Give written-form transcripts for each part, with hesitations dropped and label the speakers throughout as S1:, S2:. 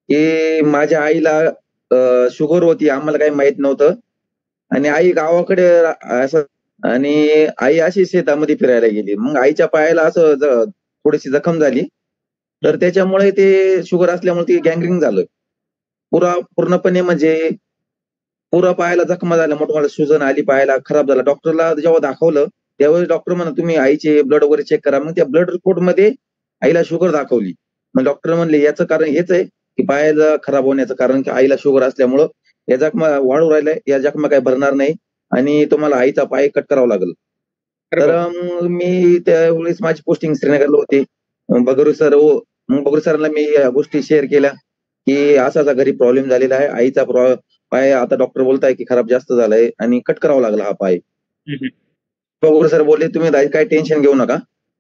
S1: की माझ्या आईला शुगर होती. आम्हाला काही माहीत नव्हतं आणि आई गावाकडे असं आणि आई अशी शेतामध्ये फिरायला गेली. मग आईच्या पायाला असं थोडीशी जखम झाली. तर
S2: हं.
S1: त्याच्यामुळे ते शुगर असल्यामुळे ते गँग्रीन झालं. पूर्णपणे म्हणजे पुरा पायाला जखमा झाल्या, मोठमोठ्या सुजन आली पायाला, खराब झाला. डॉक्टरला जेव्हा दाखवलं, त्यावेळेस डॉक्टर म्हणले, "तुम्ही आईचे ब्लड वगैरे चेक करा." मग त्या ब्लड रिपोर्टमध्ये आईला शुगर दाखवली. मग डॉक्टर म्हणले, "याचं कारण हेच आहे, की पायाला खराब होण्याचं कारण की आईला शुगर असल्यामुळं या जखमा वाढू राहिल्या, या जखमा काही भरणार नाही आणि तुम्हाला आईचा पाय कट करावा लागेल."
S2: अरे
S1: तर
S2: बापरे!
S1: मी त्यावेळेस माझी पोस्टिंग श्रीनगरला होती. मग बगरू सरांना मी या गोष्टी शेअर केल्या, की असा-असा घरी प्रॉब्लेम झालेला आहे. आईचा पाय आता डॉक्टर बोलताय, की खराब जास्त झालाय आणि कट करावा लागला हा पाय.
S2: हं, हं.
S1: बगरू सर बोलले, "तुम्ही काही टेन्शन घेऊ नका.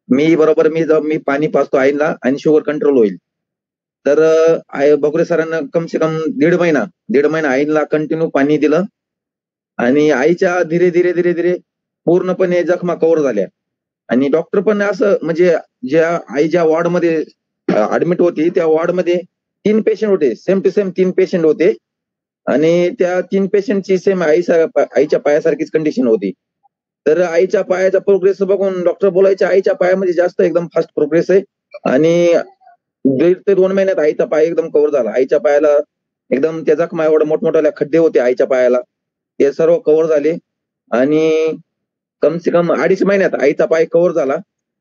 S1: मी पाणी पाजतो आईला आणि शुगर कंट्रोल होईल." तर बगुरे सरांना कम से कम दीड महिना आईला कंटिन्यू पाणी दिलं आणि आईच्या धीरे-धीरे पूर्णपणे जखमा कव्हर झाल्या आणि डॉक्टर पण असं म्हणजे ज्या वॉर्डमध्ये ॲडमिट होती, त्या वॉर्डमध्ये 3 पेशंट होते. सेम टू सेम 3 पेशंट होते आणि त्या 3 पेशंटची सेम आईच्या पायासारखीच कंडिशन होती. तर आईच्या पायाचा प्रोग्रेस बघून डॉक्टर बोलायचे, "आईच्या पायामध्ये जास्त एकदम फास्ट प्रोग्रेस आहे आणि 1.5 ते 2 महिन्यात आईचा पाय एकदम कव्हर झाला." आईच्या पायाला एकदम त्या जखमा एवढ्या मोठमोठ्या खड्डे होते आईच्या पायाला. ते सर्व कव्हर झाले आणि कम से कम 2.5 महिन्यात आईचा पाय कव्हर झाला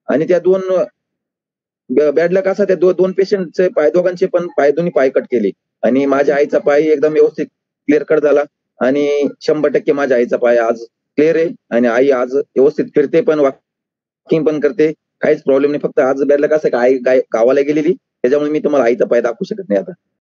S1: आणि त्या 2 बॅड लक असा त्या 2 पेशंटचे पाय दोघांचे पण दोन्ही पाय कट केले आणि माझ्या आईचा पाय एकदम व्यवस्थित क्लिअर कट झाला आणि 100% माझ्या आईचा पाय आज क्लिअर आहे आणि आई आज व्यवस्थित फिरते पण, वॉकिंग पण करते. काहीच प्रॉब्लेम नाही. फक्त आज बॅड लक असं आहे, की आई गावाला गेलेली. त्याच्यामुळे मी तुम्हाला आईचा पाय दाखवू शकत नाही आता.